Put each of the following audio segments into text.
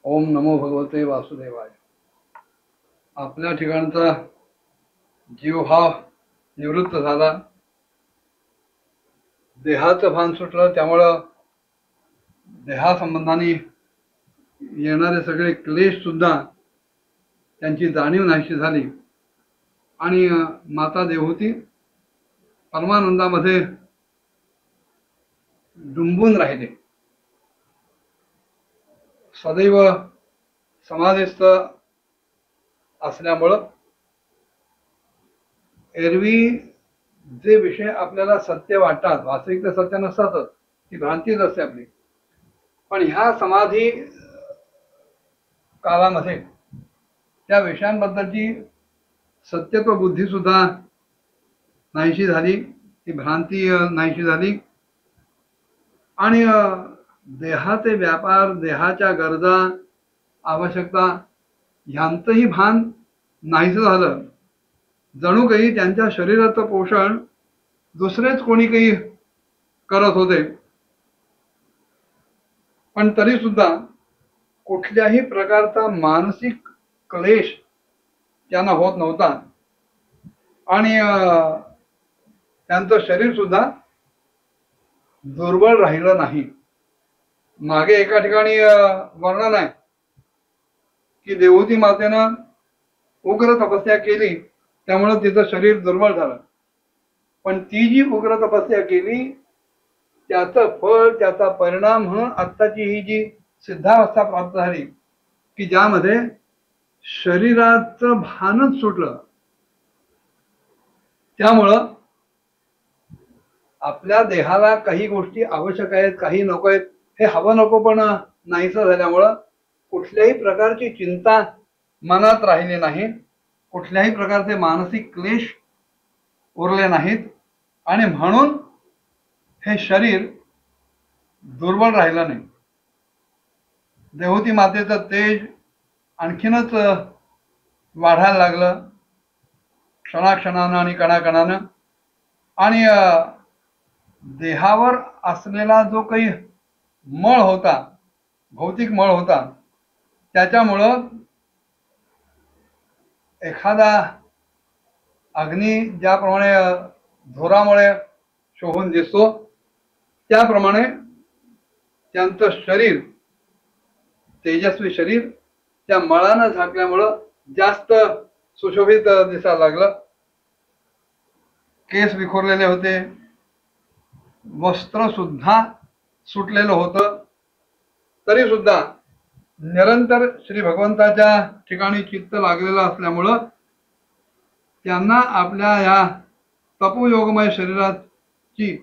ओम नमो भगवते वासुदेवाय. आपल्या ठिकाणचा जीव हा निवृत्त झाला, देहाचं भान सुटलं. त्यामुळं देहासंबंधाने येणारे सगळे क्लेश सुद्धा त्यांची जाणीव नाहीशी झाली आणि माता देवहूती परमानंदामध्ये डुंबून राहिले. सदैव समाधिस्थ असल्यामुळं एरवी जे विषय आपल्याला सत्य वाटतात, वास्तविक सत्य नसतातच, ती भ्रांतीच असते आपली. पण ह्या समाधी काळामध्ये त्या विषयांबद्दलची सत्यत्व बुद्धी सुद्धा नाहीशी झाली, ती भ्रांती नाहीशी झाली आणि देहाचे व्यापार, देहाच्या गरजा, आवश्यकता ह्यांचंही भान नाहीसं झालं. जणू काही त्यांच्या शरीराचं पोषण दुसरेच कोणी काही करत होते. पण तरी सुद्धा कुठल्याही प्रकारचा मानसिक क्लेश त्यांना होत नव्हता आणि त्यांचं शरीर सुद्धा दुर्बळ राहिलं नाही. मागे एका ठिकाणी वर्णन आहे की देवहूती मातेनं उग्र तपस्या केली, त्यामुळे तिचं शरीर दुर्बळ झालं. पण ती जी उग्र तपस्या केली त्याचं फळ, त्याचा परिणाम म्हणून आत्ताची ही जी सिद्धावस्था प्राप्त झाली की ज्यामध्ये शरीराचं भानच सुटलं. त्यामुळं आपल्या देहाला काही गोष्टी आवश्यक आहेत, काही नको आहेत, हे हवं नको पण नाहीसं झाल्यामुळं कुठल्याही प्रकारची चिंता मनात राहिली नाही, कुठल्याही प्रकारचे मानसिक क्लेश उरले नाहीत आणि म्हणून हे शरीर दुर्बळ राहिलं नाही. देवहूती मातेचं तेज आणखीनच वाढायला लागलं क्षणाक्षणानं आणि कणाकणानं आणि देहावर असलेला जो काही मळ होता, भौतिक मळ होता, त्याच्यामुळं एखादा अग्नी ज्याप्रमाणे धुरामुळे शोभून दिसतो त्याप्रमाणे त्यांचं शरीर, तेजस्वी शरीर त्या मळानं झाकल्यामुळं जास्त सुशोभित दिसायला लागलं. केस विखुरलेले होते, वस्त्र सुद्धा सुटलेलं होतं, तरी सुद्धा निरंतर श्री भगवंताच्या ठिकाणी चित्त लागलेलं असल्यामुळं त्यांना आपल्या या तपोयोगमय शरीराची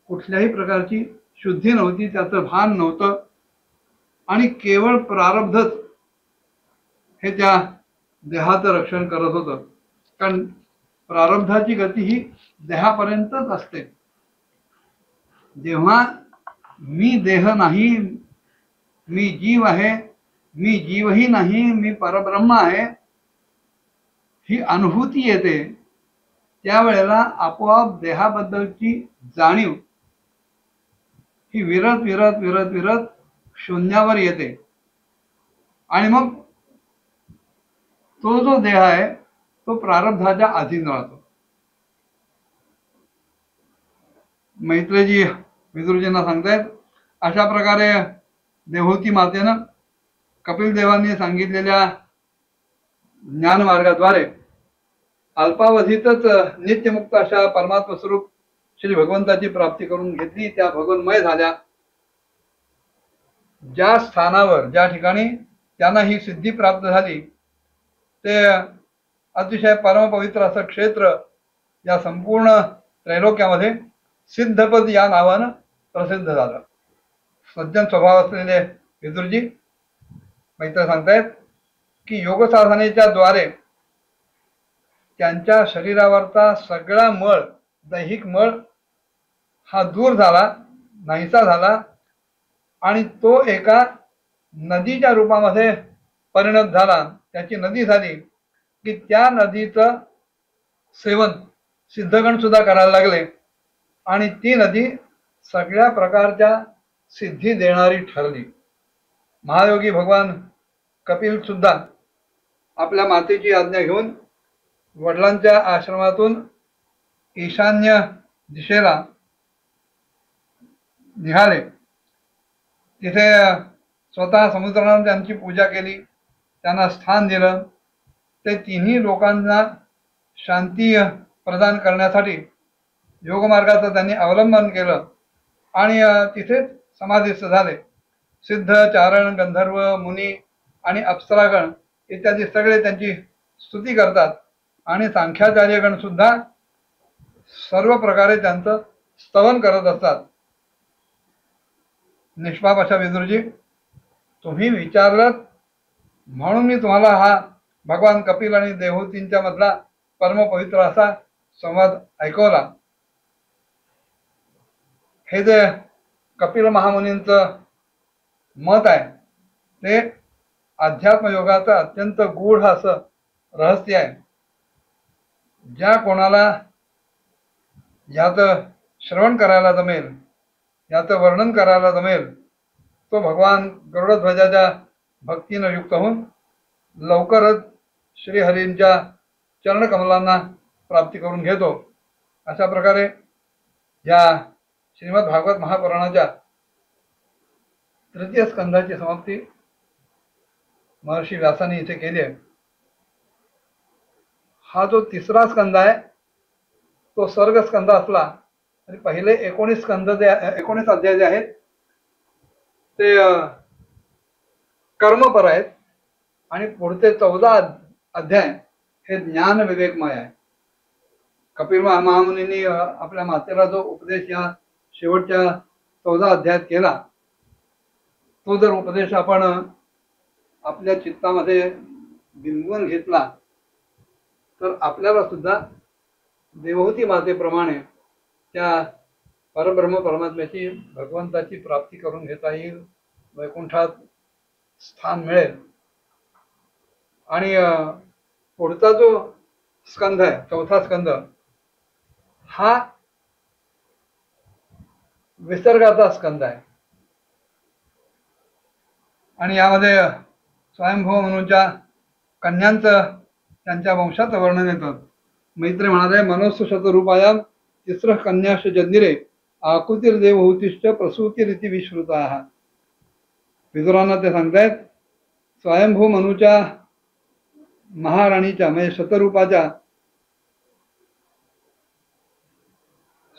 कुठल्याही प्रकारची शुद्धी नव्हती, त्याचं भान नव्हतं आणि केवळ प्रारब्धच हे त्या देहाचं रक्षण करत होतं. कारण प्रारब्धाची गती ही देहापर्यंतच असते. जेव्हा मी देह नाही, मी जीव आहे, मी जीवही नाही, मी परब्रह्म आहे, ही अनुभूती येते, त्यावेळेला आपोआप देहाबद्दलची जाणीव ही विरत विरत विरत विरत शून्यावर येते आणि मग तो जो देह आहे तो प्रारब्धाच्या अधीन राहतो. मैत्रेयजी विदुरजींना सांगतायत, अशा प्रकारे देवहूती मातेनं कपिल देवांनी सांगितलेल्या ज्ञान मार्गाद्वारे अल्पावधीतच नित्यमुक्त अशा परमात्म स्वरूप श्री भगवंताची प्राप्ती करून घेतली. त्या भगवन्मय झाल्या. ज्या स्थानावर, ज्या ठिकाणी त्यांना ही सिद्धी प्राप्त झाली ते अतिशय परमपवित्र असं क्षेत्र या संपूर्ण त्रैलोक्यामध्ये सिद्धपद या नावानं प्रसिद्ध झालं. सज्जन स्वभाव असलेले विदुरजी मैत्र सांगतायत की योग साधनेच्या द्वारे त्यांच्या शरीरावरचा सगळा मळ, दैहिक मळ हा दूर झाला, नाहीसा झाला आणि तो एका नदीच्या रूपामध्ये परिणत झाला. त्याची नदी झाली की त्या नदीचं सेवन सिद्धगण सुद्धा करायला लागले आणि ती नदी सगळ्या प्रकारच्या सिद्धी देणारी ठरली. महायोगी भगवान कपिल सुद्धा आपल्या मातेची आज्ञा घेऊन वडिलांच्या आश्रमातून ईशान्य दिशेला निघाले. तिथे स्वतः समुद्राने त्यांची पूजा केली, त्यांना स्थान दिलं. ते तिन्ही लोकांना शांती प्रदान करण्यासाठी योगमार्गाचं त्यांनी अवलंबन केलं आणि तिथेच समाधीस्थ झाले. सिद्ध, चारण, गंधर्व, मुनी आणि अप्सरागण इत्यादी सगळे त्यांची स्तुती करतात आणि सांख्याचार्यगण सुद्धा सर्व प्रकारे त्यांचं स्तवन करत असतात. निष्पाप अशा विदुरजी, तुम्ही विचारलं म्हणून मी तुम्हाला हा भगवान कपिल आणि देवहूतींच्या मधला परमपवित्र असा संवाद ऐकवला. हे जे कपिल महामुनींचं मत आहे ते अध्यात्मयोगाचं अत्यंत गूढ असं रहस्य आहे. ज्या कोणाला याचं श्रवण करायला जमेल, याचं वर्णन करायला जमेल, तो भगवान गरुडध्वजाच्या भक्तीनं युक्त होऊन लवकरच श्रीहरींच्या चरणकमलांना प्राप्ती करून घेतो. अशा प्रकारे या श्रीमद भागवत महापुराणाच्या तृतीय स्कंधाची समाप्ती महर्षी व्यासांनी इथे केली आहे. हा जो तिसरा स्कंद आहे तो सर्ग स्कंद असला तरी पहिले 19 अध्याय जे आहेत ते कर्मपर आहेत आणि पुढचे 14 अध्याय हे ज्ञान विवेकमय आहे. कपिल महामुनींनी आपल्या मातेला जो उपदेश या शेवटच्या 14 अध्यायात केला, तो जर उपदेश आपण आपल्या चित्तामध्ये बिंबवून घेतला तर आपल्याला सुद्धा देवहूती मातेप्रमाणे त्या परब्रह्म परमात्म्याची, भगवंताची प्राप्ती करून घेता येईल, वैकुंठात स्थान मिळेल. आणि पुढचा जो स्कंध आहे, चौथा स्कंद, हा विसर्गाचा स्कंद आहे आणि यामध्ये स्वयंभू मनूच्या कन्यांचं, त्यांच्या वंशाचं वर्णन येतं. मैत्री म्हणाले, मनोस्सु शतरूपायाम तिस्रः कन्याश जन्निरे आकुतिर्देवहूतिश्च प्रसूतिरिति विश्रुताः. विदुरांना ते सांगतायत, स्वयंभू मनूच्या महाराणीच्या म्हणजे शतरूपाच्या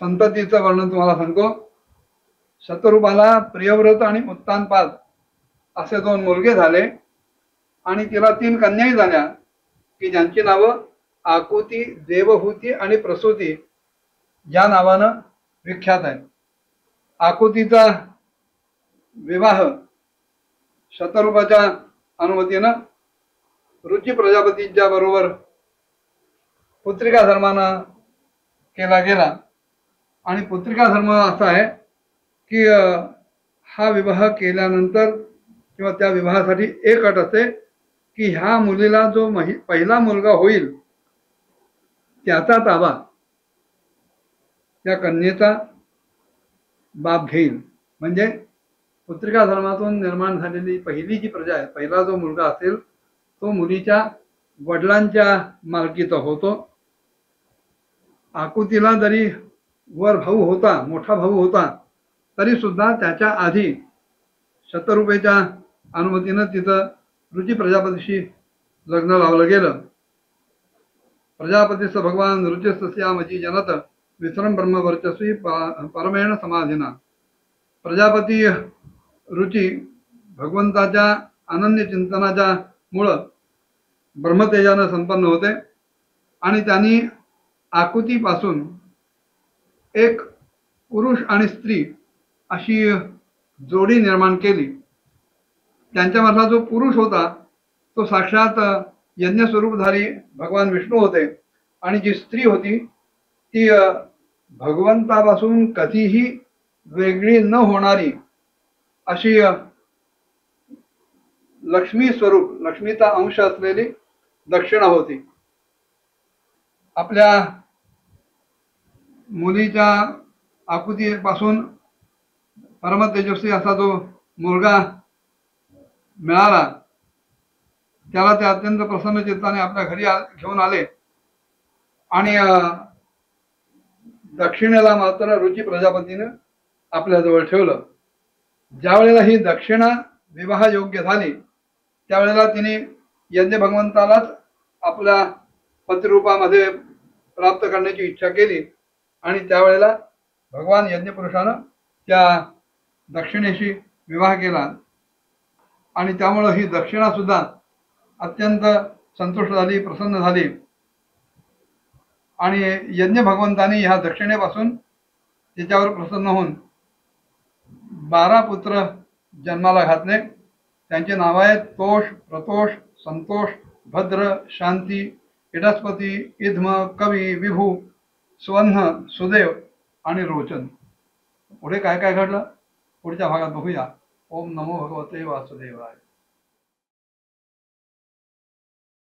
संततीचं वर्णन तुम्हाला सांगतो. शतरूपाला प्रियव्रत आणि उत्तानपाद असे 2 मुलगे झाले आणि तिला 3 कन्याही झाल्या की ज्यांची नावं आकुती, देवहूती आणि प्रसूती या नावानं विख्यात आहेत. आकुतीचा विवाह शतरूपाच्या अनुमतीनं रुची प्रजापतींच्या बरोबर पुत्रिका धर्मानं केला गेला आणि पुत्रिका धर्म असा आहे की हा विवाह केल्यानंतर किंवा त्या विवाहासाठी एक अट असते की ह्या मुलीला जो पहिला मुलगा होईल त्याचा ताबा त्या कन्येचा बाप घेईल. म्हणजे पुत्रिका धर्मातून निर्माण झालेली पहिली जी प्रजा आहे, पहिला जो मुलगा असेल तो मुलीच्या वडिलांच्या मालकीचा होतो. आकुतीला जरी वर भाऊ होता, मोठा भाऊ होता, तरी सुद्धा त्याच्या आधी शतरूपेच्या अनुमतीनं तिथं रुची प्रजापतीशी लग्न लावलं गेलं. प्रजापतीस भगवान रुचिस्तस्यामची जनत विश्रम ब्रह्म वर्चस्वी परमेण समाधिना. प्रजापती रुची भगवंताच्या अनन्य चिंतनाच्या मुळे ब्रह्मतेजानं संपन्न होते आणि त्यांनी आकुतीपासून एक पुरुष आणि स्त्री अशी जोडी निर्माण केली. त्यांच्यामधला जो पुरुष होता तो साक्षात यज्ञस्वरूपधारी भगवान विष्णू होते आणि जी स्त्री होती ती भगवंतापासून कधीही वेगळी न होणारी अशी लक्ष्मी स्वरूप, लक्ष्मीचा अंश असलेली दक्षिणा होती. आपल्या मुलीच्या आकुतीपासून परम तेजस्वी असा जो मुलगा मिळाला त्याला ते अत्यंत प्रसन्न चित्ताने आपल्या घरी घेऊन आले आणि दक्षिणेला मात्र रुची प्रजापतीनं आपल्या जवळ ठेवलं. ज्या वेळेला ही दक्षिणा विवाह योग्य झाली त्यावेळेला तिने यज्ञ भगवंतालाच आपल्या पतिरूपामध्ये प्राप्त करण्याची इच्छा केली आणि त्यावेळेला भगवान यज्ञपुरुषानं त्या दक्षिणेशी विवाह केला आणि त्यामुळं ही दक्षिणा सुद्धा अत्यंत संतुष्ट झाली, प्रसन्न झाली आणि यज्ञ भगवंतांनी ह्या दक्षिणेपासून त्याच्यावर प्रसन्न होऊन 12 पुत्र जन्माला घातले. त्यांचे नाव आहेत तोष, प्रतोष, संतोष, भद्र, शांती, इडस्पती, इध्म, कवी, विभू, स्वन्न, सुदेव आणि रोचन. पुढे काय काय घडलं पुढच्या भागात बघूया. ओम नमो भगवते वासुदेवाय.